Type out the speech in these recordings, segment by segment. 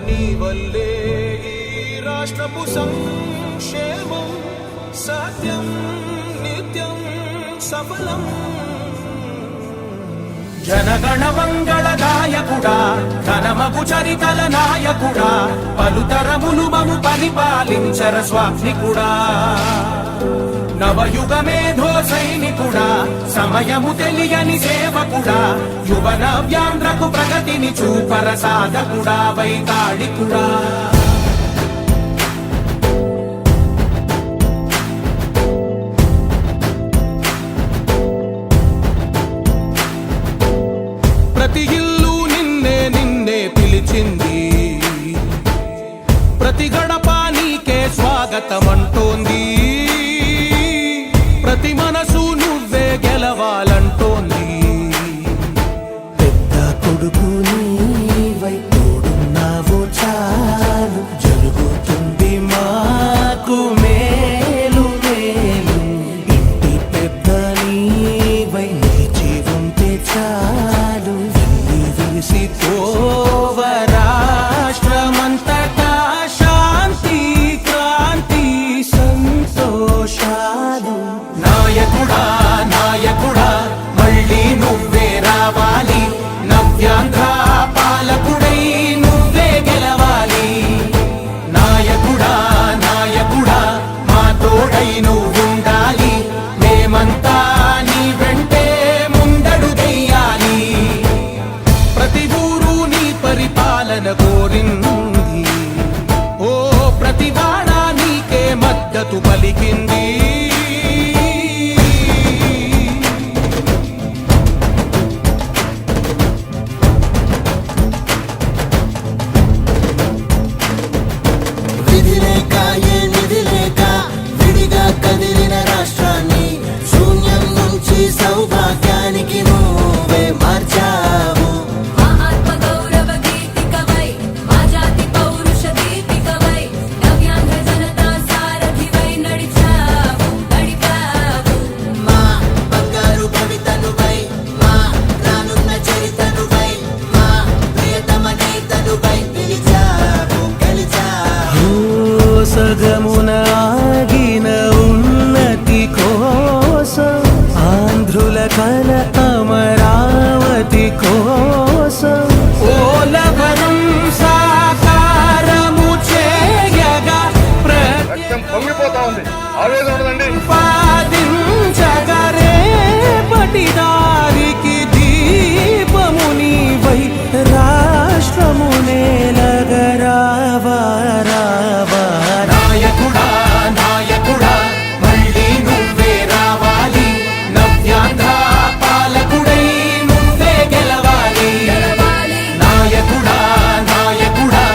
నీ వల్లే ఈ రాష్ట్రపు సంక్షేమం సత్యం నిత్యం సఫలం. జనగణ మంగళ నాయకుడా ఘనమగు చరితల నాయకుడా పలుతరములు మము పరిపాలించర స్వామికుడా. నవయుగ మేధో సైనికుడా సమయము తెలియని సేవకుడా యువన వ్యాంధ్రకు ప్రగతిని చూపర సాధకుడా వైతాళికుడా. ప్రతి ఇల్లు నిన్నే నిన్నే పిలిచింది, ప్రతి గడప నీకే స్వాగతమంటోంది, ప్రతి మనసు నువ్వే గెలవాలంటోంది. పెద్ద కొడుకు నీవై తోడున్నావు చాలు జరుగుతుంది మాకు మేలు మేలు. ఇంటి పెద్ద నీవై నిలిచి ఉంటే చాలు విరిసి పోవ రాష్ట్రమంతటా శాంతి క్రాంతి సంతోషాలు. నాయకుడా నాయకుడా మళ్ళీ నువ్వే రావాలి, నవ్యాంధ్ర పాలకుడై నువ్వే గెలవాలి. నాయకుడా నాయకుడా మా తోడై నువ్వుండాలి, మేమంతా నీ వెంటే ముందడుగెయ్యాలి. ప్రతి ఊరు నీ పరిపాలన కోరింది, ఓ ప్రతి వాడ నీకే మద్దతు పలికింది. విధి లేక ఏ నిధి లేక విడిగా కదిలిన రాష్ట్రాన్ని శూన్యం నుంచి సౌభాగ్యానికి నువ్వే మార్చావు. మా ఆత్మ గౌరవ గీతికవై మా జాతి పౌరుష దీపికవై నవ్యాంధ్ర జనతా సారథివై నడిచావు నడిపావు. మా బంగారు భవితనువై మా రానున్న చరితనువై మా ప్రియతమ నేతనువై పిలిచావు గెలిచావు. సగమున ఆగిన ఉన్నతి కోసం ఆంధ్రుల కల అమరావతి కోసం ఓలవరం సాకారము చేయగా రక్తం పొంగిపోతా ఉంది, ఆవేదన ఉండదండి. ప్రతిపాదించగరే పటిదారికి దీపము నీవై రాష్ట్రము నేలగరావా రావా. నాయకుడా నాయకుడా మళ్ళీ నువ్వే రావాలి, నవ్యాంధ్ర పాలకుడై నువ్వే గెలవాలి. నాయకుడా నాయకుడా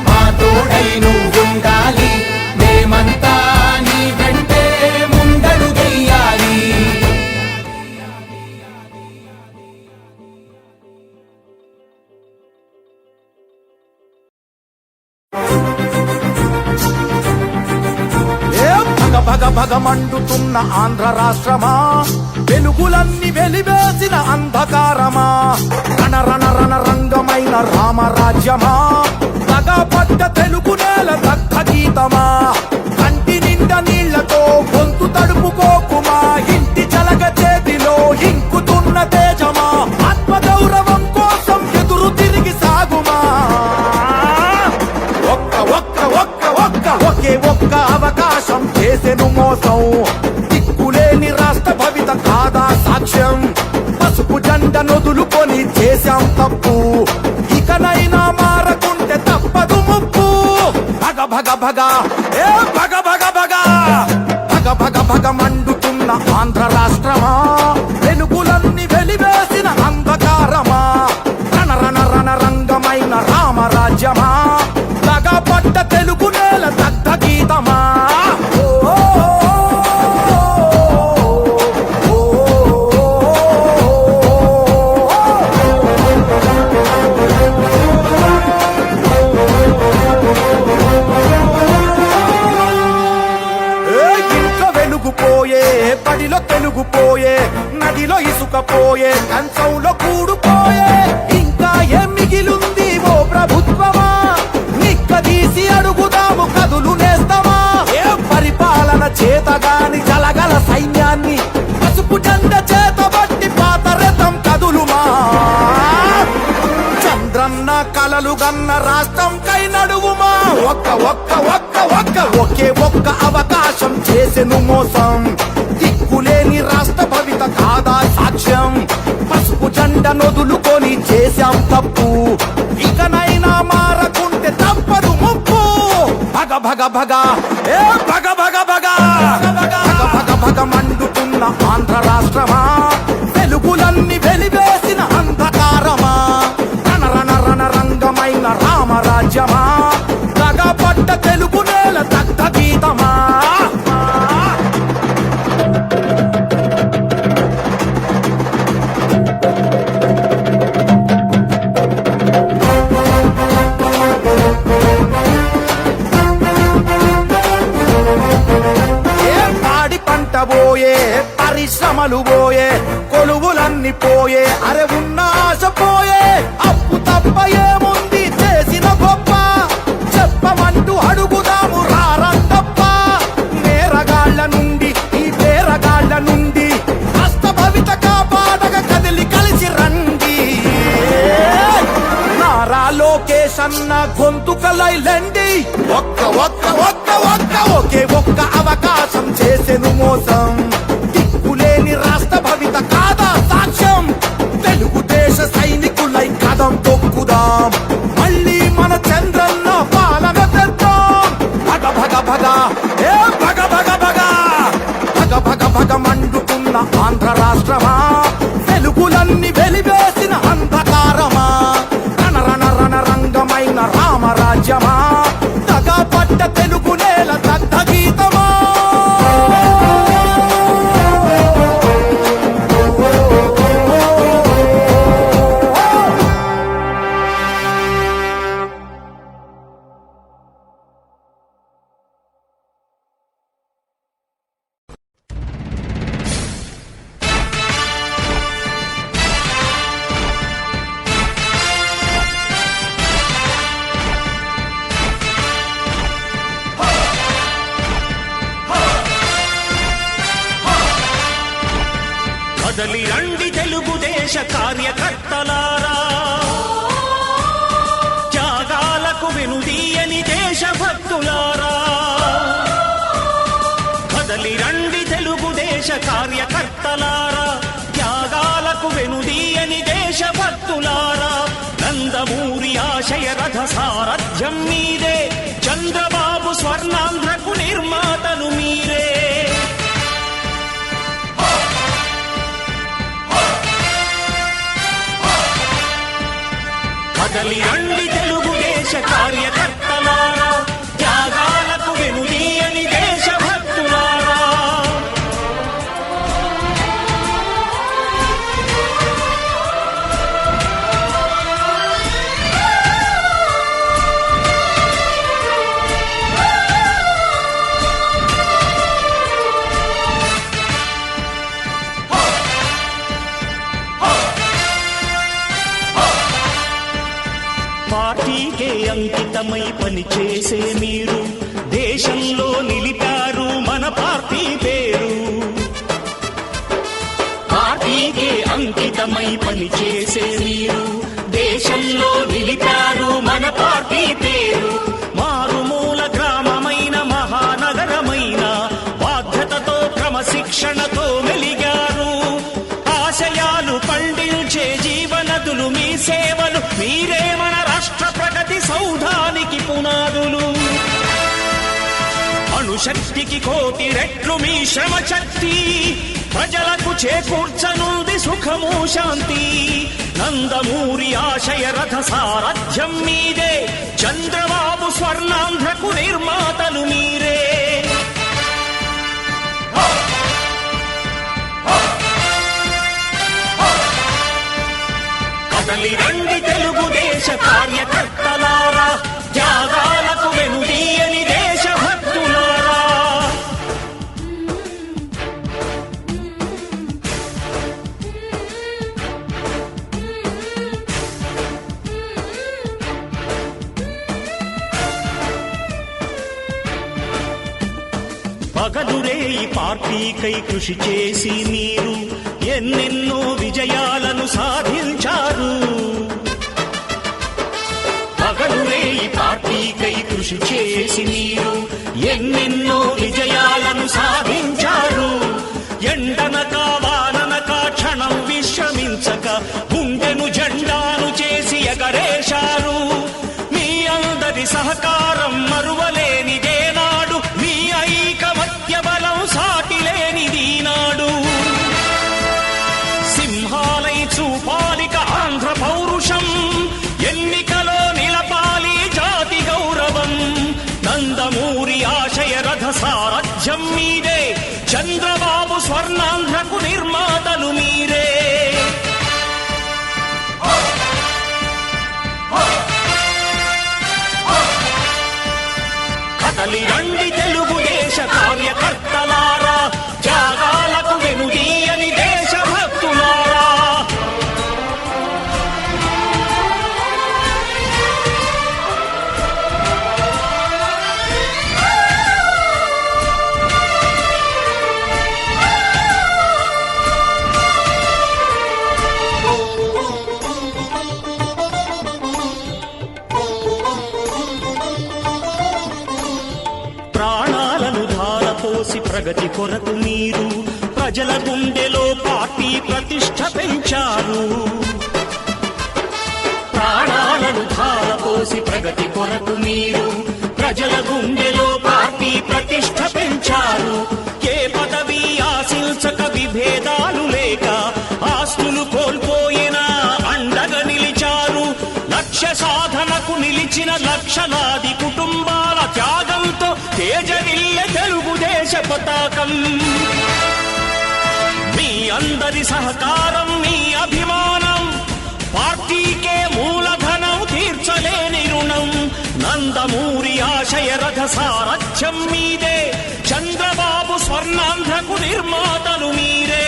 మా తోడై నువ్వుండాలి, మేమంతా నీ వెంటే ముందడుగెయ్యాలి. భగ భగ మండుతున్న ఆంధ్ర రాష్ట్రమా, వెలుగులన్నీ వెలివేసిన అంధకారమా, రణ రణ రణ రంగమైన రామరాజ్యమా, పగపడ్డ తెలుగు నేల దగ్ధ గీతమా, కంటి నిండా నీళ్లతో గొంతు తడుపుకోకుమా, ఇంటి చలగ చేతిలో ఇంకుతున్న తేజమా, ఆత్మగౌరవం కోసం ఎదురు తిరిగి సాగుమా. ఒక్క ఒక్క ఒక్క ఒక్క ఒకే ఒక్క అవకాశం చేసెను మోసం, దిక్కులేని రాష్ట్ర భవిత కాదా సాక్ష్యం, పసుపు జెండ నొదులుకొని చేశాం తప్పు, ఇకనైనా మారకుంటే తప్పదు ముప్పు. భగ భగ భగ ఏ భగ భగ భగ భగ భగ భగ మండుతున్న ఆంధ్ర రాష్ట్రమా, వెలుగులన్నీ వెలివేసిన అంధకారమా, రణ రణ రణ రంగమైన రామరాజ్యమా, పడ్డ తెలుగు నేల దగ్ధ గీతమా. ఇంట్లో వెలుగుపోయే, బడిలో తెలుగుపోయే, నదిలో ఇసుకపోయే, కంచంలో కూడుపోయే, ఇంకా ఏం మిగిలుంది ఓ ప్రభుత్వమా. చేతగాని జలగల సైన్యాన్ని పసుపు జెండ చేతబట్టి పాత రథం కదులుమా చంద్రన్న కలలు గన్న రాష్ట్రం కై నడువుమా ఒకే ఒక్క అవకాశం చేసెను మోసం దిక్కులేని రాష్ట్ర భవిత కాదా సాక్ష్యం పసుపు జెండ నొదులుకొని చేశాం తప్పు ఇకనైనా మారకుంటే తప్పదు ముప్పు భగ భగ భగ ఏ భగ భగ భగ భగ భగ మండుతున్న ఆంధ్ర రాష్ట్రమా వెలుగులన్నీ వెలివేసిన అంధకారమా రణ రణ రణ రంగమైన రామరాజ్యమా పడ్డ తెలుగు నేల దగ్ధ గీతమా పోయే పరిశ్రమలు పోయే కొలువులన్నీ పోయే అరే ఉన్న ఆశ పోయే అప్పు తప్ప ఏముంది చేసిన గొప్ప చెప్పమంటూ అడుగుదాము రారంతప్ప నేరగాళ్ల నుండి ఈ పేరగాళ్ల నుండి హస్త భవిత కాపాడగ కదిలి కలిసి రండి నారా లోకేష్ అన్న గొంతుకలైలండి ఒకే ఒక్క అవకాశం చేసెను మోసం దిక్కులేని రాష్ట్ర భవిత కాదా సాక్ష్యం తెలుగుదేశ సైనికులై కదం తొక్కుదాం మళ్ళీ మన చంద్రన్న పాలన తెద్దాం భగ భగ భగ ఏ భగ భగ భగ భగ భగ భగ మండుతున్న ఆంధ్ర రాష్ట్రమా వెలుగులన్నీ వెలివేసిన అంధకారమా రణ రణ రణ రంగమైన రామరాజ్యమా పడ్డ తెలుగు నేల దగ్ధ గీతమా కదలి రండి తెలుగుదేశ కార్యకర్తలారా త్యాగాలకు వెనుదీయని దేశభక్తులారా కదలి రండి తెలుగుదేశ కార్యకర్తలారా త్యాగాలకు వెనుదీయని దేశభక్తులారా నందమూరి ఆశయ రథ సారథ్యం మీదే చంద్రబాబు స్వర్ణాంధ్రకు నిర్మాతలు మీరే కదలి రండి తెలుగుదేశ కార్యకర్తలారా త్యాగాలకు వెనుదీయని దేశభక్తులారా పార్టీకే అంకితమై పనిచేసే మీరు దేశంలో నిలిపారు మన పార్టీ పేరు పార్టీకే అంకితమై పనిచేసే మీరు దేశంలో నిలిపారు మన పార్టీ పేరు మారుమూల గ్రామమైన మహానగరమైన బాధ్యతతో క్రమశిక్షణతో మెలిగారు ఆశయాలు పండించే జీవనదులు మీ సేవలు మీరే మన రాష్ట్ర ప్రగతి సౌధానికి పునాదులు అణుశక్తికి కోటి రెట్లు మీ శ్రమ శక్తి ప్రజలకు చేకూర్చనుంది సుఖము శాంతి నందమూరి ఆశయ రథ సారథ్యం మీదే చంద్రబాబు స్వర్ణాంధ్రకు నిర్మాతలు మీరే కదలి రండి తెలుగుదేశ కార్యకర్తలారా త్యాగాలకు వెనుదీయని దేశభక్తులారా పగలురేయి పార్టీకై కృషి చేసి మీరు ఎన్నెన్నో విజయాలను సాధించారు. పగలురేయి పార్టీకై కృషి చేసి మీరు ఎన్నెన్నో విజయాలను సాధించారు. ఎండనక వాననక క్షణం విశ్రమించక గుండెను జెండాను చేసి ఎగరేశారు. మీ అందరి సహకారం మరువలేనిదే నాడు, మీ ఐకమత్య బలం సాటిలేనిది నాడు. సింహాలై చూపాలిక ఆంధ్ర పౌరుషం, ఎన్నికలో నిలపాలి జాతి గౌరవం. నందమూరి ఆశయ రథ సారథ్యం మీదే, చంద్రబాబు స్వర్ణాంధ్రకు నిర్మాతలు మీరే. కదలి రండి తెలుగుదేశ కార్యకర్తలారా, త్యాగాలకు వెనుదీయని దేశభక్తులారా. ప్రాణాలను ధారపోసి ప్రగతి కొరకు మీరు ప్రజల గుండెలో పార్టీ ప్రతిష్ఠ పెంచారు. ప్రాణాలను ధారపోసి ప్రగతి కొరకు మీరు ప్రజల గుండెలో పార్టీ ప్రతిష్ఠ పెంచారు. ఏ పదవి ఆశించక విభేదాలు లేక ఆస్తులు కోల్పోయినా అండగా నిలిచారు. లక్ష్య సాధనకు నిలిచిన లక్షలాది కుటుంబాల త్యాగంతో తేజరిల్లె తెలుగుదేశ పతాకం. మీ అందరి సహకారం, మీ అభిమానం పార్టీకే మూలధనం, తీర్చలేని రుణం. నందమూరి ఆశయ రథ సారథ్యం మీదే, చంద్రబాబు స్వర్ణాంధ్రకు నిర్మాతలు మీరే.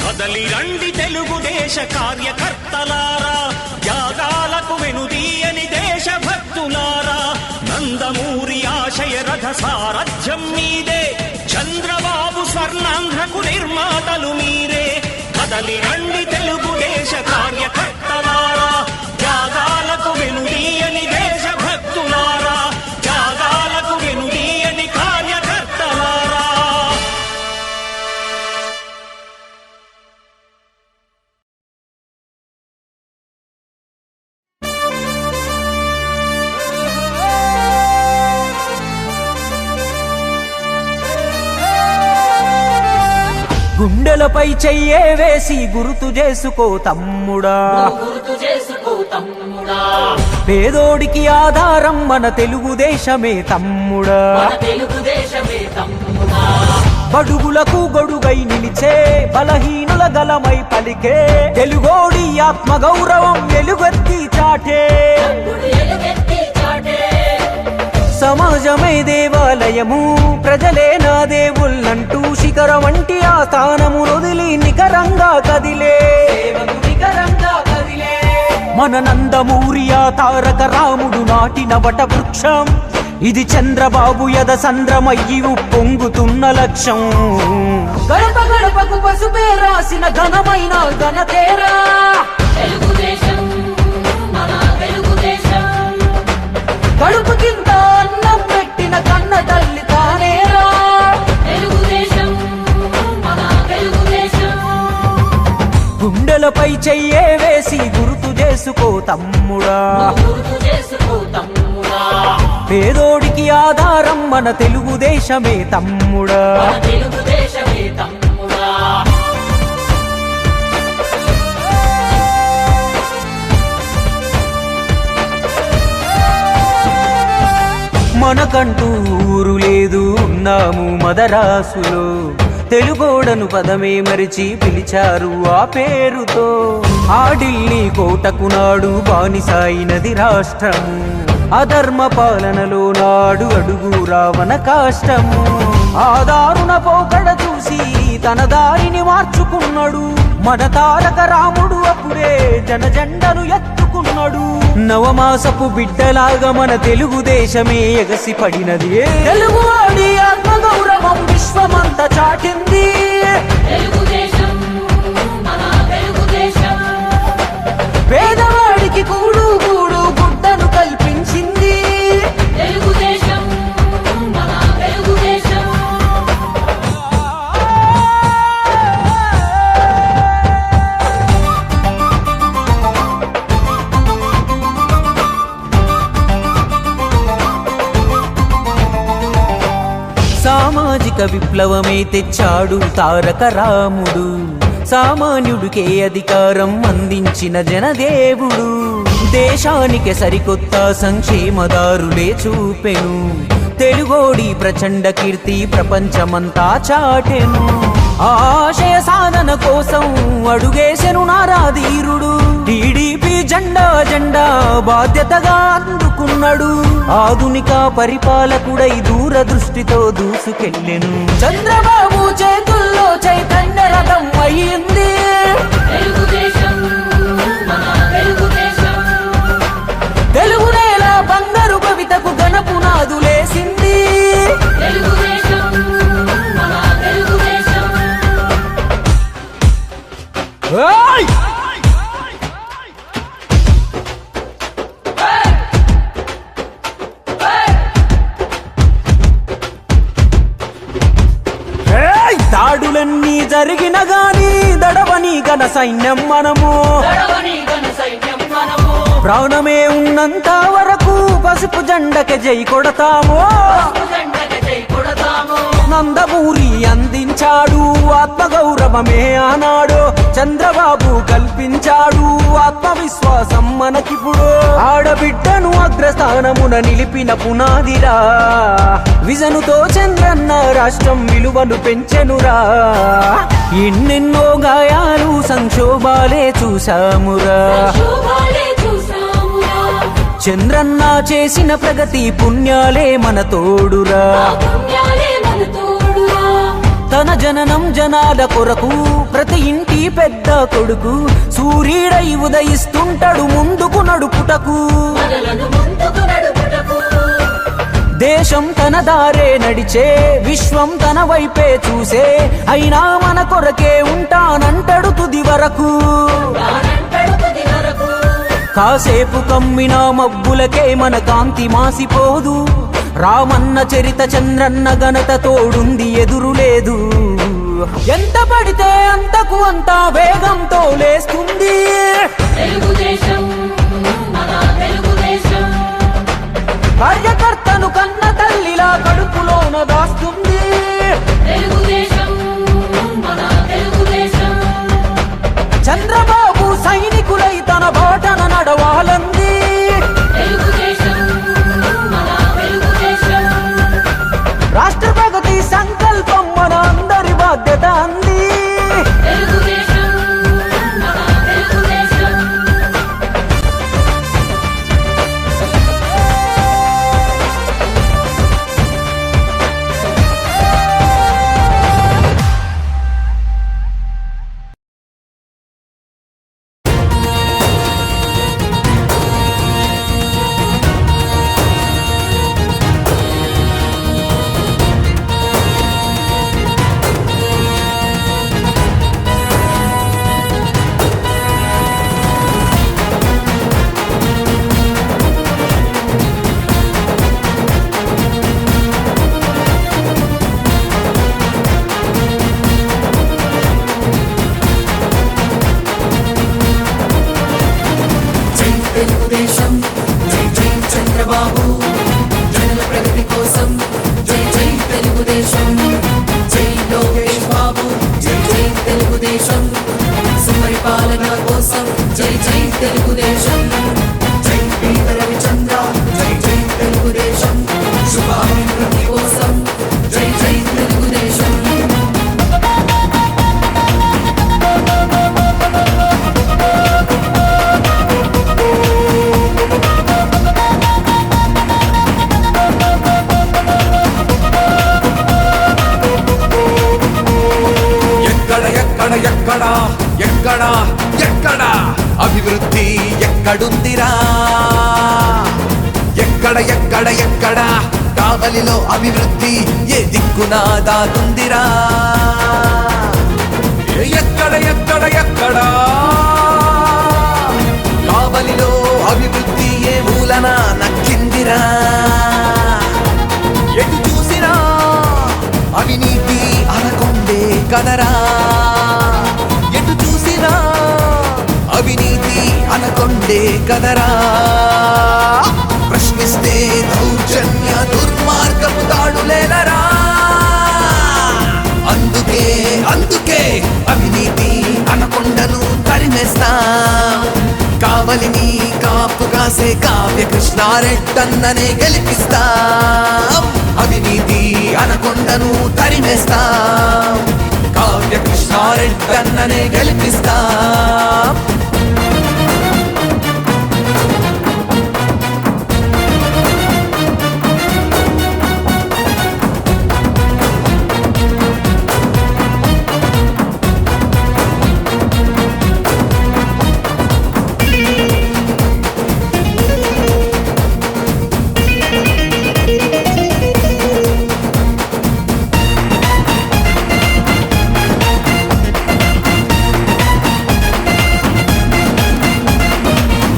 కదలి రండి తెలుగుదేశ కార్యకర్తలారా, త్యాగాలకు వెనుదీయని దేశభక్తులారా. నందమూరి ఆశయ రథ సారథ్యం మీదే, చంద్రబాబు స్వర్ణాంధ్రకు నిర్మాతలు మీరే. కదలి రండి తెలుగుదేశ కార్యకర్తలారా, త్యాగాలకు వెనుదీయని దేశభక్తులారా, త్యాగాలకు వెనుదీయని కార్యకర్తలారా. గుండెలపై చెయ్యే వేసి గుర్తు చేసుకో తమ్ముడా, పేదోడికి ఆధారం మన తెలుగుదేశమే తమ్ముడా. బడుగులకు గొడుగై నిలిచే బలహీనుల గలమై పలికే తెలుగోడి ఆత్మగౌరవం ఎలుగెత్తి చాటే. సమాజమే దేవాలయము, ప్రజలే నా దేవుళ్ళంటూ శిఖరం వంటి ఆ స్థానము వదిలి నికరంగా కదిలే. మన నందమూరి ఆ తారక రాముడు నాటిన వట వృక్షం, ఇది చంద్రబాబు యద సంద్రమయ్యి ఉప్పొంగుతున్న లక్ష్యం. గడప గడపకు పసుపే రాసిన ఘనమైన ఘనతేరా తెలుగుదేశం, మన తెలుగుదేశం. కడుపు కింద అన్నం పెట్టిన కన్న తల్లి తానేరా తెలుగుదేశం, మన తెలుగుదేశం. గుండెలపై చెయ్యే వేసి గుర్తు చేసుకో తమ్ముడా, పేదోడికి ఆధారం మన తెలుగుదేశమే తమ్ముడా. మనకంటూ ఊరు లేదు, ఉన్నాము మదరాసులో. తెలుగోడను పదమే మరిచి పిలిచారు ఆ పేరుతో. ఆ ఢిల్లీ కోటకు నాడు బానిసాయినది రాష్ట్రము, అధర్మ పాలనలో నాడు అడుగు రావణ కాష్టము. ఆ దారుణ పోకడ చూసి తన దారిని మార్చుకున్నాడు మన తారక రాముడు. అప్పుడే జనజెండను ఎత్తుకున్నాడు. ఉన్నాడు. నవమాసపు బిడ్డలాగా మన తెలుగుదేశమే ఎగసి పడినది. తెలుగువాడి ఆత్మగౌరవం విశ్వమంతా చాటింది. తెలుగుదేశం మన తెలుగుదేశం పేదవాడికి కూడు కూడు గుడ్డను కల్పించింది. తెలుగుదేశం మన తెలుగుదేశం సామాజిక విప్లవమే తెచ్చాడు తారక రాముడు. సామాన్యుడికే అధికారం అందించిన జనదేవుడు. దేశానికి సరికొత్త సంక్షేమదారులే చూపెను. తెలుగోడి ప్రచండ కీర్తి ప్రపంచమంతా చాటెను. ఆశయ సాధన కోసం అడుగేసెను నారాధీరుడు. టీడీపీ జెండా జెండా బాధ్యతగా అందుకున్నాడు. ఆధునిక పరిపాలకుడై దూరదృష్టితో దూసుకెళ్ళెను. చంద్రబాబు చేతుల్లో చైతన్య రథం అయ్యింది. తెలుగుదేశం మన తెలుగుదేశం తెలుగు నేల బంగారు కవితకు గణపునాదులేసింది. తెలుగుదేశం మన తెలుగుదేశం ఏయ్! ఏయ్! దాడులన్నీ జరిగిన గాని దడవని ఘన సైన్యం మనము. గడవని ఘన సైన్యం మనము ప్రాణమే ఉన్నంత వరకు పసుపు జెండకి జై కొడతాము. జెండకి జై కొడతాము. నందమూరి అందించాడు ఆత్మగౌరవమే ఆనాడు. చంద్రబాబు కల్పించాడు ఆత్మవిశ్వాసం మనకిప్పుడు. ఆడబిడ్డను అగ్రస్థానమున నిలిపిన పునాదిరా. విజనుతో చంద్రన్న రాష్ట్రం విలువను పెంచెనురా. ఎన్నెన్నో గాయాలు సంక్షోభాలే చూసామురా. శోభాలే చూసామురా. చంద్రన్న చేసిన ప్రగతి పుణ్యాలే మన తోడురా. పుణ్యాలే మన తోడురా. తన జననం జనాల కొరకు ప్రతి ఇంటి పెద్ద కొడుకు సూర్యుడై ఉదయిస్తుంటాడు ముందుకు నడుపుటకు. మనలను ముందుకు నడుపుటకు దేశం తన దారే నడిచే విశ్వం తన వైపే చూసే. అయినా మన కొరకే ఉంటానంటాడు తుది వరకు. తానంటడు తుది వరకు. కాసేపు కమ్మిన మబ్బులకే మన కాంతి మాసిపోదు. రామన్న చరిత చంద్రన్న ఘనత తోడుంది ఎదురులేదు. ఎంత పడితే అంతకు అంత వేగంతో లేస్తుంది. తెలుగుదేశం మన తెలుగుదేశం కార్యకర్తను కన్న తల్లిలా కడుపులోన దాస్తుంది. తెలుగుదేశం మన తెలుగుదేశం చంద్రబాబు సైనికులై తన బాటన నడవాలంది. తెలుగుదేశం మన తెలుగుదేశం రాష్ట్ర ప్రగతి సంకల్పం మన అందరి బాధ్యత అంది. తెలుగుదేశం మన తెలుగుదేశం తెలుగుదేశం జై జై చంద్రబాబు జనుల ప్రగతి కోసం జై జై తెలుగుదేశం జై లోకేష్ బాబు జై జై తెలుగుదేశం సుపరిపాలన కోసం జై జై తెలుగుదేశం జై పీత రవిచంద్ర జై జై తెలుగుదేశం శుభాభివృద్ధి కోసం జై జై తెలుగుదేశం ఎక్కడ ఎక్కడ ఎక్కడ ఎక్కడ ఎక్కడ అభివృద్ధి ఎక్కడుందిరా ఎక్కడ ఎక్కడ ఎక్కడ కావలిలో అభివృద్ధి ఏ దిక్కునా దాగుందిరా ఎక్కడ ఎక్కడ ఎక్కడ కావలిలో అభివృద్ధి ఏ మూలన నచ్చిందిరా ఎటు చూసినా అవినీతి అనకొండే కదరా ఎటు చూసినా అవినీతి అనకొండే కదరా ప్రశ్నిస్తే దౌర్జన్య దుర్మార్గపు దాడులేలరా అందుకే అందుకే అవినీతి అనకొండను తరిమేస్తా కావలిని కాపు కాసే కావ్య కృష్ణారెడ్డన్ననే గెలిపిస్తా అవినీతి అనకొండను తరిమేస్తా కావ్య కృష్ణారెడ్డన్ననే గెలిపిస్తా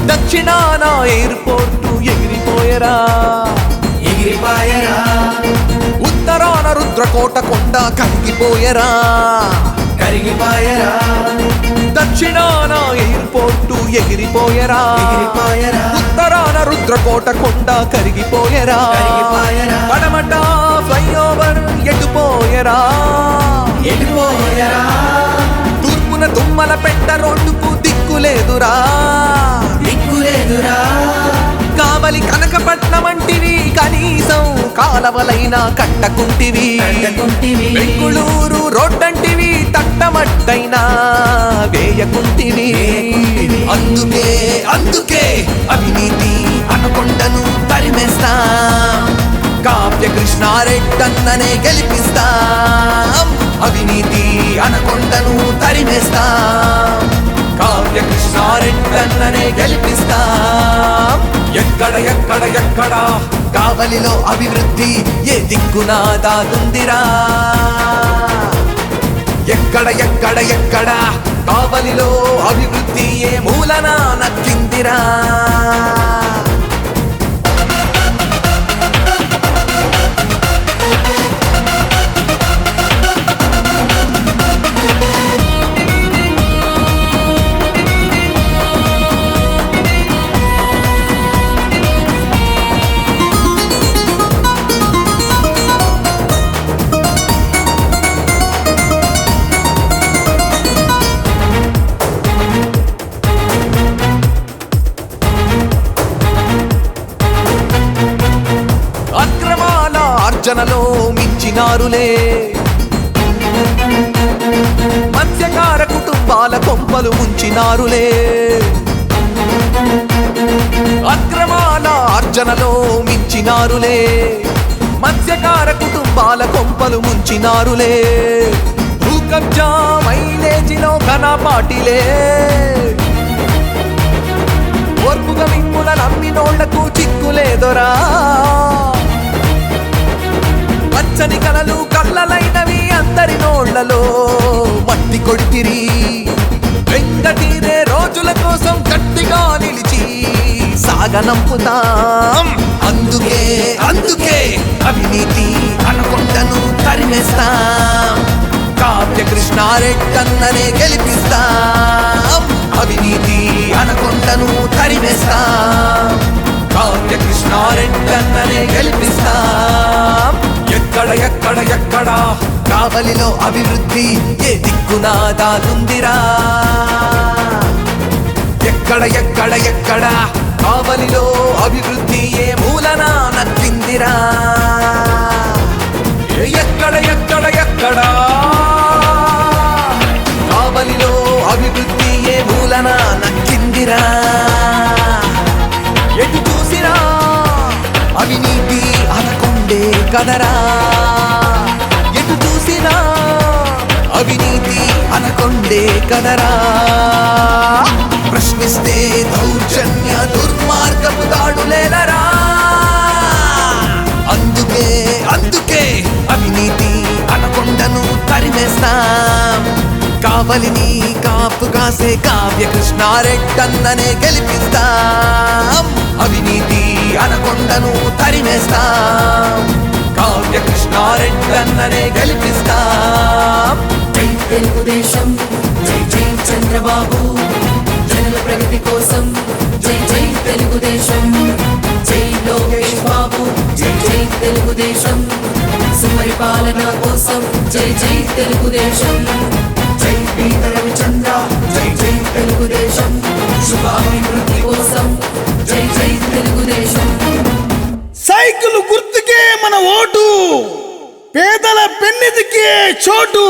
దక్షిణాన ఎయిర్పోర్టు ఎగిరిపోయరా ఉత్తరాన రుద్రకోట కొండ కరిగిపోయరా దక్షిణాన ఎయిర్పోర్టు ఎగిరిపోయరా ఉత్తరాన రుద్రకోట కొండ కరిగిపోయరా పడమట ఫ్లైఓవర్ ఎటుపోయరా తూర్పున తుమ్మల పెట్ట రోడ్డుకు దిక్కులేదురా కావలి కనకపట్నం అంటివి కనీసం కాలవలైనా కట్టకుంటివి బెంగుళూరు రోడ్డంటివి తట్టమట్టైనా వేయకుంటివి అందుకే అందుకే అవినీతి అనకొండను తరిమేస్తా కావ్య కృష్ణారెడ్డన్ననే గెలిపిస్తా అవినీతి అనకొండను తరిమేస్తా కావ్య కృష్ణారెడ్డన్ననే గెలిపిస్తా ఎక్కడ ఎక్కడ ఎక్కడ కావలిలో అభివృద్ధి ఏ దిక్కునా దాగుందిరా ఎక్కడ ఎక్కడ ఎక్కడ కావలిలో అభివృద్ధి ఏ మూలన నచ్చిందిరా అర్జనలో మించినారులే మత్స్యకార కుటుంబాల కొంపలు ముంచినారులే అక్రమాల అర్జనలో మించినారులే మత్స్యకార కుటుంబాల కొంపలు ముంచినారులే భూకబ్జా మైలేజిలో ఘనపాటిలే ఓర్పుగా మిమ్ముల నమ్మినోళ్లకు చిక్కులేదొరా పచ్చని కలలు కళ్ళలైనవి అందరి నోళ్లలో మట్టి కొడితిరి వెంకటీరే రోజుల కోసం గట్టిగా నిలిచి సాగనంపుతాం అందుకే అందుకే అవినీతి అనకొండను తరిమేస్తాం కావ్య కృష్ణారెడ్డన్ననే గెలిపిస్తాం అవినీతి అనకొండను తరిమేస్తాం కావ్య కృష్ణారెడ్డన్ననే గెలిపిస్తాం ఎక్కడ ఎక్కడ ఎక్కడ కావలిలో అభివృద్ధి ఏ దిక్కునా దాగుందిరా ఎక్కడ ఎక్కడ ఎక్కడ కావలిలో అభివృద్ధి ఏ మూలన నచ్చిందిరా ఎక్కడ ఎక్కడ ఎక్కడ కావలిలో అభివృద్ధి ఏ మూలన నచ్చిందిరా ఎటు చూసినా అవినీతి అనకొండే కదరా ఎటు చూసినా అవినీతి అనకొండే కదరా ప్రశ్నిస్తే దౌర్జన్య దుర్మార్గపు దాడులేలరా. అందుకే అందుకే అవినీతి అనకొండను తరిమేస్తాం. కావలిని కాపు కాసే కావ్య కృష్ణారెడ్డన్ననే గెలిపిస్తాం. అవినీతి అనకొండను తరిమేస్తాం. కావ్య కృష్ణారెడ్డన్ననే గెలిపిస్తాం. జై తెలుగుదేశం, జై జై చంద్రబాబు, జనుల ప్రగతి కోసం జై జై తెలుగుదేశం. జై లోకేష్ బాబు, జై జై తెలుగుదేశం. సుపరిపాలన కోసం జై జై తెలుగుదేశం. జై పీత రవిచంద్ర, జై జై తెలుగుదేశం. శుభాభివృద్ధి కోసం జై జై తెలుగుదేశం. సైకిల్ గుర్తుకే మన ఓటు, పేదల పెన్నిదికే చోటు.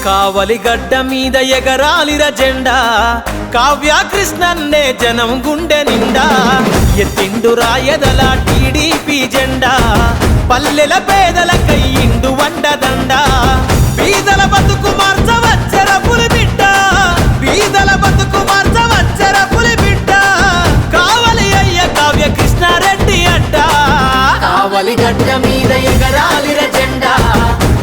కావలి గడ్డ మీద ఎగరాలిర జెండా, కావ్య కృష్ణన్నే జనం గుండె నిండా. ఎత్తిండు రాయదల టీడీపీ జెండా, పల్లెల పేదల కయ్యిండు వండదండ. బీదల బతుకు మార్చవచ్చర పులి బిడ్డ, బీదల బతుకు మార్చవచ్చర పులి బిడ్డ. కావలి అయ్య కావ్య కృష్ణారెడ్డి అడ్డ. కావలి గడ్డ మీద ఎగరాలిర జెండా,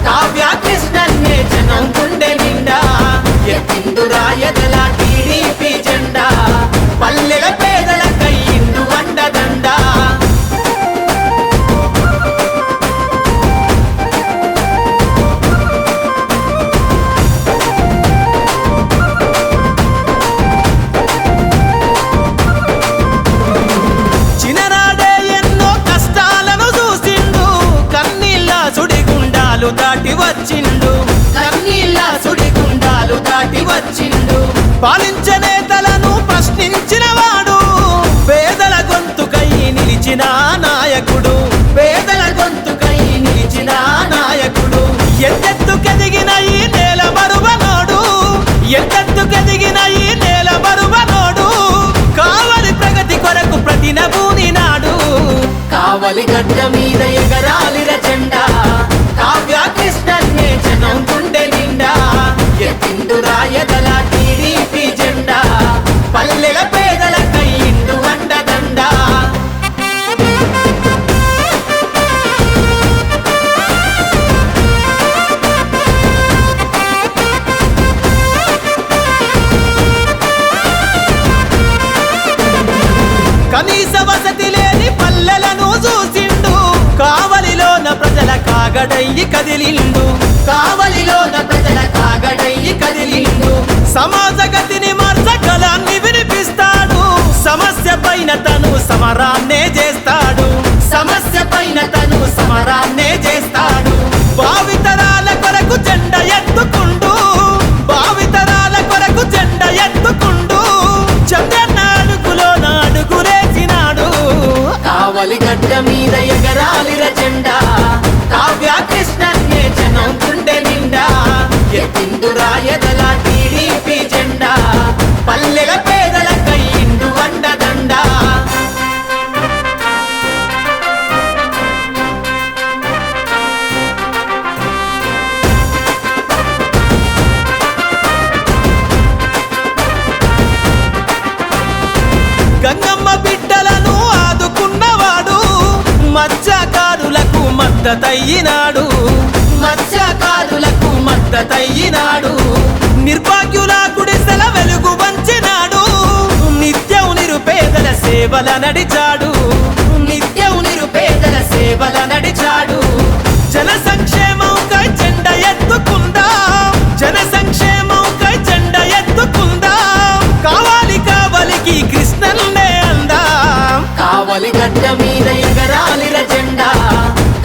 కావ్య కృష్ణన్నే జనం గుండె నిండా. ఎత్తిండు రాయదల టీడీపీ జెండా, పల్లెల పేదల కయ్యిండు వండదండ. చిన్ననాడే ఎన్నో కష్టాలను చూసిండు, కన్నీళ్ళ సుడిగుండాలు దాటి వచ్చిండు. కన్నీళ్ళ సుడిగుండాలు దాటి వచ్చిండు. పాలించే నేతలను ప్రశ్నించిన వాడు, పేదల గొంతుకై నిలిచిన నాయకుడు. పేదల గొంతుకై నిలిచిన నాయకుడు. ఎత్తెత్తుకెదిగిన ఈ నేల బరువనోడు, ఎత్తెత్తుకెదిగిన ఈ నేల బరువనోడు. కావలి ప్రగతి కొరకు ప్రతినబూని నాడు. కావలి గడ్డ మీద ఎగరాలిర జెండా, కావ్య కృష్ణన్నే జనం గుండె నిండా. ఎత్తిండు రాయదల టీడీపీ జెండా, పల్లెల పేదల కయ్యిండు వండదండ. కనీస వసతి లేని పల్లెలను చూసిండు, కావలిలోన ప్రజల కాగడయ్యి కదిలిండు. కావలిలోన ప్రజల కాగడయ్యి కదిలిండు. సమాజ గతిని మార్చగలాన్ని వినిపిస్తాడు, సమస్య పైన తను సమరాన్నే చేస్తాడు. సమస్య పైన తను సమరాన్నే చేస్తాడు. భావితరాల కొరకు జెండ ఎత్తుకుండు, భావితరాల కొరకు జెండ ఎత్తుకుండు. చంద్రన్న అడుగులో నాడుగులేసినాడు. కావలి గడ్డ మీద ఎగరాలిర జెండా, కావ్య కృష్ణన్నే జనం గుండె నిండా. ఎత్తిండు రాయదల టీడీపీ జెండా, పల్లెల పేదల కయ్యిండు వండదండ. గంగమ్మ బిడ్డలను ఆదుకున్నవాడు, మత్స్యకారులకు మద్దతయ్యినాడు. మత్స్యకారులకు మద్దతయ్యినాడు. నిర్భాగ్యుల గుడిసెల వెలుగు వంచినాడు. నిత్యం నిరుపేదల సేవల నడిచాడు. నిత్యం నిరుపేదల సేవల నడిచాడు. జన సంక్షేమంకై జెండ ఎత్తుకుందాం, జన సంక్షేమంకై జెండ ఎత్తుకుందాం. కావలికి కృష్ణన్నే అందాం. కావలి గడ్డ మీద ఎగరాలిర జెండా,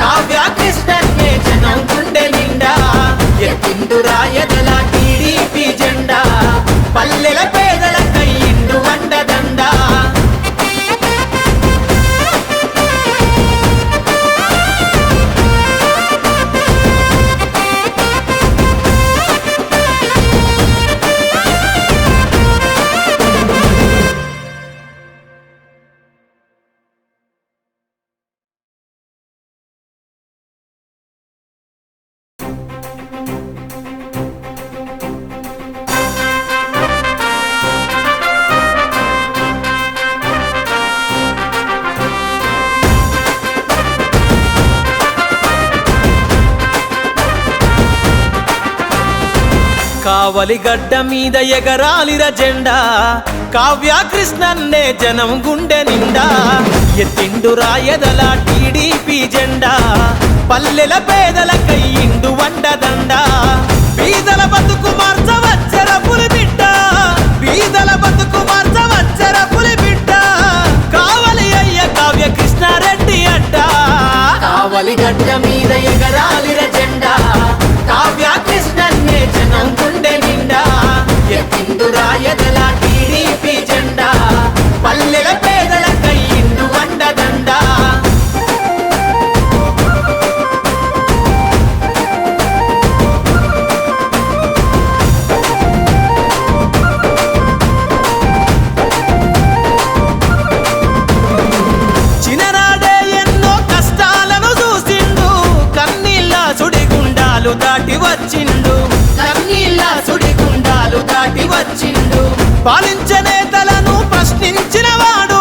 కావ్య కృష్ణన్నే జనం గుండె నిండా. ఎత్తిండు రాయదల టీడీపీ జెండా, పల్లెల పేదల కయ్యిండు వండదండ. కావలి గడ్డ మీద ఎగరాలిర జెండా కావ్య కృష్ణన్నే జనం గుండె నిండా ఎత్తిండు రాయదల టీడీపీ జెండా పల్లెల పేదల కయ్యిండు వండదండ బీదల బతుకు మార్చవచ్చర పులి బిడ్డ బీదల బతుకు మార్చవచ్చర పులి బిడ్డ కావలి అయ్య కావ్య కృష్ణారెడ్డి అడ్డ కావలి గడ్డ మీద ఎగరాలిర జెండా కావ్య కృష్ణన్నే జనం గుండె నిండా ఎత్తిండు రాయదల టీడీపీ జెండా పల్లెల పేదల కయ్యిండు వండదండ చిన్ననాడే ఎన్నో కష్టాలను చూసిండు కన్నీళ్ళ సుడిగుండాలు దాటి వచ్చిండు కన్నీళ్ళ సుడిగుండాలు దాటి వచ్చిండు పాలించే నేతలను ప్రశ్నించిన వాడు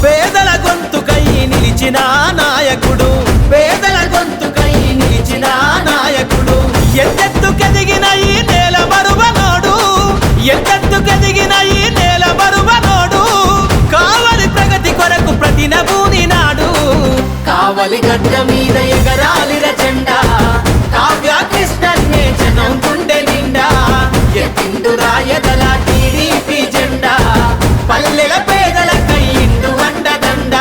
పేదల గొంతుకై నిలిచిన నాయకుడు పేదల గొంతుకై నిలిచిన నాయకుడు ఎత్తెత్తుకెదిగిన ఈ నేల బరువనోడు ఎత్తెత్తుకెదిగిన ఈ నేల బరువనోడు కావలి ప్రగతి కొరకు ప్రతినబూని నాడు కావలి గడ్డ మీద ఎగరాలిర జెండా కావ్య కృష్ణన్నే జనం గుండె నిండా ఎత్తిండు రాయదల టీడీపీ జెండా పల్లెల పేదల కయ్యిండు వండదండ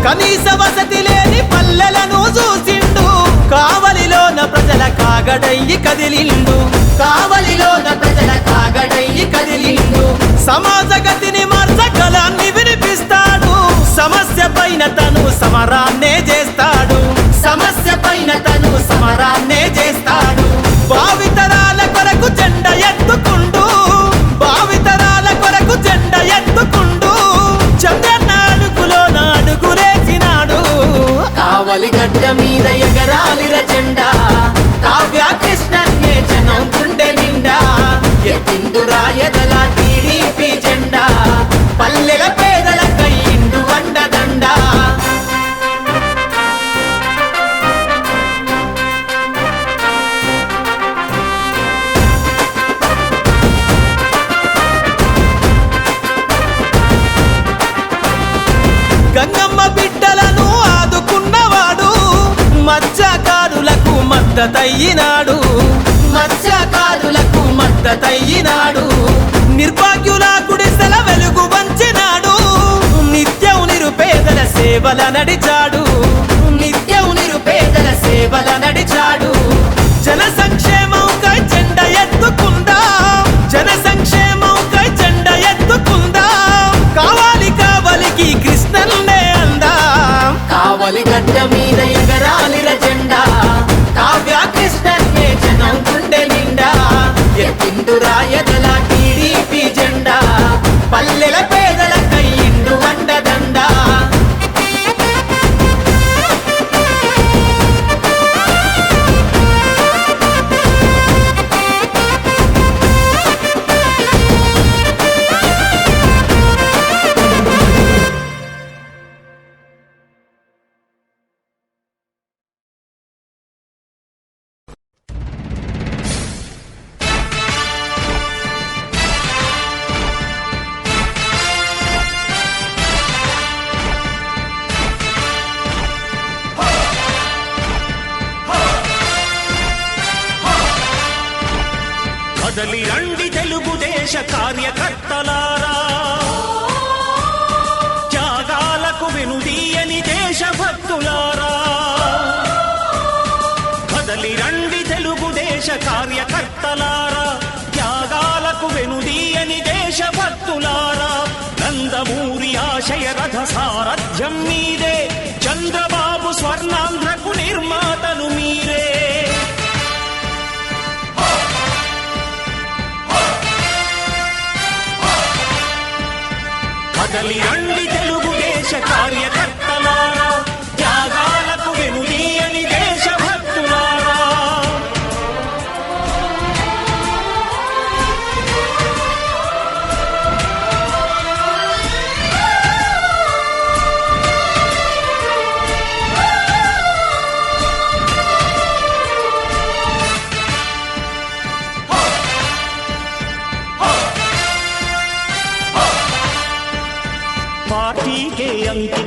కనీస వసతి లేని పల్లెలను చూసిండు కావలిలోన ప్రజల కాగడయ్యి కదిలిండు కావలిలోన ప్రజల కాగడయ్యి కదిలిండు సమాజ గతిని మార్చగలాన్ని వినిపిస్తాడు సమస్య పైన తను సమరాన్నే చేస్తాడు సమస్య పైన తను సమరాన్నే చేస్తాడు భావితరాల కొరకు జెండ ఎత్తుకుండు భావితరాల కొరకు జెండ ఎత్తుకుండు చంద్రన్న అడుగులో నాడుగులేసినాడు కావలి గడ్డ మీద ఎగరాలిర జెండా కావ్య కృష్ణన్నే జనం గుండె నిండా ఎత్తిండు రాయదల టీడీపీ జెండా పల్లెల పేదల కయ్యిండు వండదండ గంగమ్మ బిడ్డలను ఆదుకున్నవాడు మత్స్యకారులకు మద్దతయ్యినాడు మత్స్యకారులకు మద్దతయ్యినాడు నిర్భాగ్యుల గుడిసెల వెలుగు వంచినాడు నిత్యం నిరుపేదల సేవల నడిచాడు నిత్యం నిరుపేదల సేవల నడిచాడు జన సంక్షేమంకై జెండ ఎత్తుకుందా జన సంక్షేమంకై జెండ ఎత్తుకుందా కావాలి కావలికి కృష్ణన్నే అందా కావలి గడ్డ మీద ఎగరాలిర జెండా కావ్య కృష్ణన్నే జనం గుండె నిండా ఎత్తిండు రాయదల టీడీపీ జెండా పల్లెల పేదల కయ్యిండు వండదండ కదలి రండి తెలుగుదేశ కార్యకర్తలారా త్యాగాలకు వెనుదీయని దేశభక్తులారా కదలి రండి తెలుగుదేశ కార్యకర్తలారా త్యాగాలకు వెనుదీయని దేశభక్తులారా నందమూరి ఆశయ రథ సారథ్యం మీదే చంద్రబాబు స్వర్ణాంధ్రకు నిర్మాతను మీరే కదలి రండి తెలుగుదేశ కార్యకర్తలారా త్యాగాలకు వెనుదీయని దేశభక్తులారా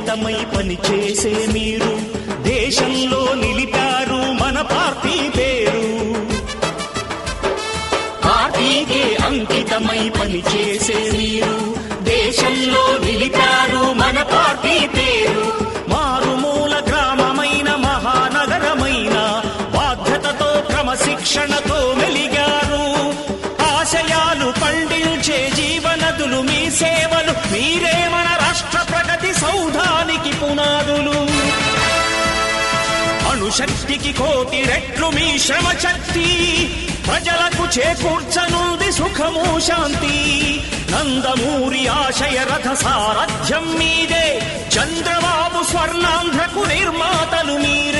అంకితమై పనిచేసే మీరు దేశంలో నిలిపారు మన పార్టీ పేరు. పార్టీకే అంకితమై పనిచేసే మీరు దేశంలో నిలిపారు మన పార్టీ పేరు. మారుమూల గ్రామమైన మహానగరమైన బాధ్యతతో క్రమశిక్షణతో మెలిగారు. ఆశయాలు పండించే జీవనదులు మీ సేవలు, మీరే మన రాష్ట్ర ప్రగతి సౌధానికి పునాదులు. అణుశక్తికి కోటి రెట్లు మీ శ్రమ శక్తి, ప్రజలకు చేకూర్చనుంది సుఖము శాంతి. నందమూరి ఆశయ రథ సారథ్యం మీదే, చంద్రబాబు స్వర్ణాంధ్రకు నిర్మాతలు మీరే.